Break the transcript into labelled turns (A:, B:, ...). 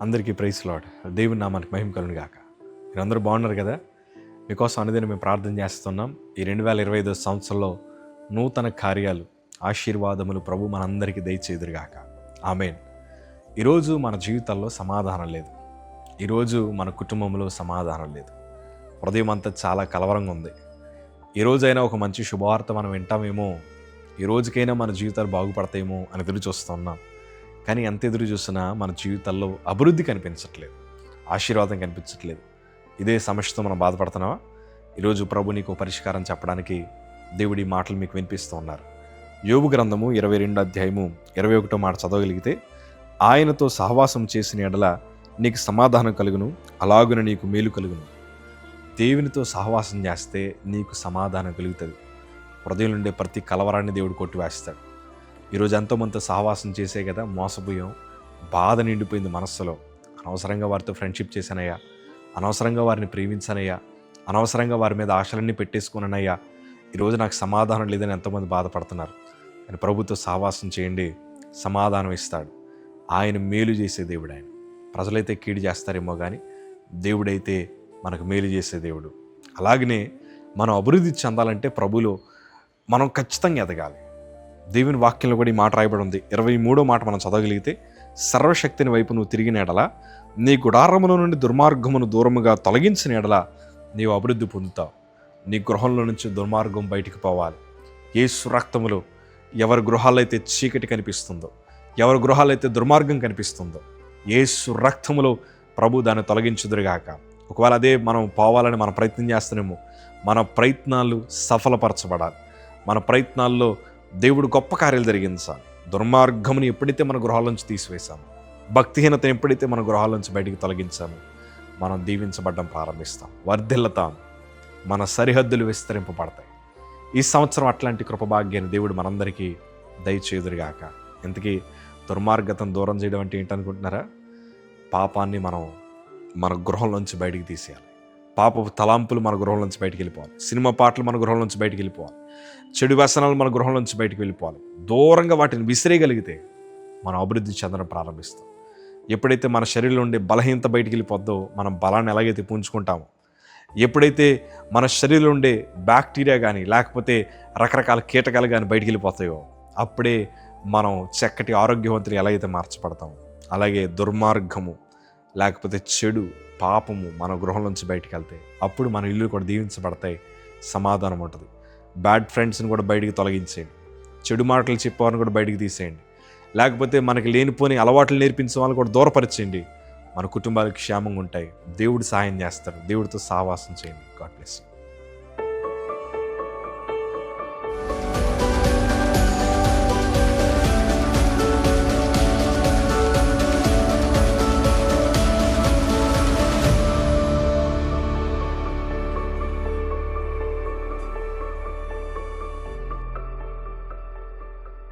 A: అందరికీ praise lord. దేవుని నామానికి మహిమ కలుగును గాక. మీరందరూ బాగున్నారు కదా? మీకోసం అనుదినం మేము ప్రార్థన చేస్తున్నాం. ఈ 2025 సంవత్సరంలో నూతన కార్యాలు, ఆశీర్వాదములు ప్రభు మనందరికీ దయచేదురుగాక. ఆమేన్. ఈరోజు మన జీవితాల్లో సమాధానం లేదు. ఈరోజు మన కుటుంబంలో సమాధానం లేదు. హృదయం అంతా చాలా కలవరంగా ఉంది. ఈరోజైనా ఒక మంచి శుభవార్త మనం వింటామేమో, ఈ రోజుకైనా మన జీవితాలు బాగుపడతాయేమో అని ఎదురు చూస్తున్నాం. కానీ ఎంత ఎదురు చూసినా మన జీవితాల్లో అభివృద్ధి కనిపించట్లేదు, ఆశీర్వాదం కనిపించట్లేదు. ఇదే సమస్యతో మనం బాధపడుతున్నావా? ఈరోజు ప్రభు నీకు పరిష్కారం చెప్పడానికి దేవుడి మాటలు మీకు వినిపిస్తూ ఉన్నారు. యోబు గ్రంథము 22 అధ్యాయము 21 మాట చదవగలిగితే, ఆయనతో సహవాసం చేసిన ఎడల నీకు సమాధానం కలుగును, అలాగున నీకు మేలు కలుగును. దేవునితో సహవాసం చేస్తే నీకు సమాధానం కలుగుతుంది. హృదయం నుండే ప్రతి కలవరాన్ని దేవుడు కొట్టివేస్తాడు. ఈరోజు ఎంతోమంది సహవాసం చేసే కదా మోసపోయాం, బాధ నిండిపోయింది మనస్సులో. అనవసరంగా వారితో ఫ్రెండ్షిప్ చేశానయ్యా, అనవసరంగా వారిని ప్రేమించానయ్యా, అనవసరంగా వారి మీద ఆశలన్నీ పెట్టేసుకున్నానయ్యా, ఈరోజు నాకు సమాధానం లేదని ఎంతోమంది బాధపడుతున్నారు. కానీ ప్రభుతో సహవాసం చేయండి, సమాధానం ఇస్తాడు. ఆయన మేలు చేసే దేవుడు. ఆయన ప్రజలైతే కీడు చేస్తారేమో కానీ దేవుడైతే మనకు మేలు చేసే దేవుడు. అలాగనే మనం అభివృద్ధి చెందాలంటే ప్రభులో మనం ఖచ్చితంగా ఎదగాలి. దేవుని వాక్యంలో కూడా ఈ మాట రాయబడి ఉంది. 23వ మాట మనం చదవగలిగితే, సర్వశక్తిని వైపు నువ్వు తిరిగిన ఎడల, నీ గుడారముల నుండి దుర్మార్గమును దూరముగా తొలగించిన ఎడల నీవు అభివృద్ధి పొందుతావు. నీ గృహంలో నుంచి దుర్మార్గం బయటికి పోవాలి. యేసు రక్తములో ఎవరి గృహాల్లో అయితే చీకటి కనిపిస్తుందో, ఎవరి గృహాల్లో అయితే దుర్మార్గం కనిపిస్తుందో, యేసు రక్తములో ప్రభు దాన్ని తొలగించుదురుగాక. ఒకవేళ అదే మనం పోవాలని మనం ప్రయత్నం చేస్తున్నామో, మన ప్రయత్నాలు సఫలపరచబడాలి. మన ప్రయత్నాల్లో దేవుడు గొప్ప కార్యాలు జరిగించాలి. దుర్మార్గముని ఎప్పుడైతే మన గృహాల నుంచి తీసివేశాము, భక్తిహీనతను ఎప్పుడైతే మన గృహాల నుంచి బయటికి తొలగించామో, మనం దీవించబడడం ప్రారంభిస్తాం, వర్ధిల్లుతాం, మన సరిహద్దులు విస్తరింపబడతాయి. ఈ సంవత్సరం అట్లాంటి కృపభాగ్యాన్ని దేవుడు మనందరికీ దయచేదురుగాక. ఇంతకీ దుర్మార్గతను దూరం చేయడం అంటే ఏంటనుకుంటున్నారా? పాపాన్ని మనం మన గృహంలోంచి బయటికి తీసేయాలి. పాపపు తలాంపులు మన గృహం నుంచి బయటికి వెళ్ళిపోవాలి. సినిమా పాటలు మన గృహం నుంచి బయటికి వెళ్ళిపోవాలి. చెడు వ్యసనాలు మన గృహం నుంచి బయటికి వెళ్ళిపోవాలి. దూరంగా వాటిని విసిరేయగలిగితే మనం అభివృద్ధి చెందడం ప్రారంభిస్తాం. ఎప్పుడైతే మన శరీరంలో ఉండే బలహీనత బయటికి వెళ్ళిపోద్దో, మనం బలాన్ని ఎలాగైతే పుంజుకుంటామో, ఎప్పుడైతే మన శరీరంలో ఉండే బ్యాక్టీరియా కానీ లేకపోతే రకరకాల కీటకాలు కానీ బయటికి వెళ్ళిపోతాయో, అప్పుడే మనం చక్కటి ఆరోగ్యవంతులు ఎలాగైతే మార్చబడతామో, అలాగే దుర్మార్గము లేకపోతే చెడు పాపము మన గృహం నుంచి బయటికి వెళ్తాయి. అప్పుడు మన ఇల్లు కూడా దీవించబడతాయి, సమాధానం ఉంటుంది. బ్యాడ్ ఫ్రెండ్స్ని కూడా బయటికి తొలగించేయండి. చెడు మాటలు చెప్పేవారిని కూడా బయటికి తీసేయండి. లేకపోతే మనకి లేనిపోని అలవాట్లు నేర్పించే వాళ్ళని కూడా దూరపరిచేయండి. మన కుటుంబాలకు క్షేమంగా ఉంటాయి. దేవుడు సహాయం చేస్తారు. దేవుడితో సహవాసం చేయండి. God bless you.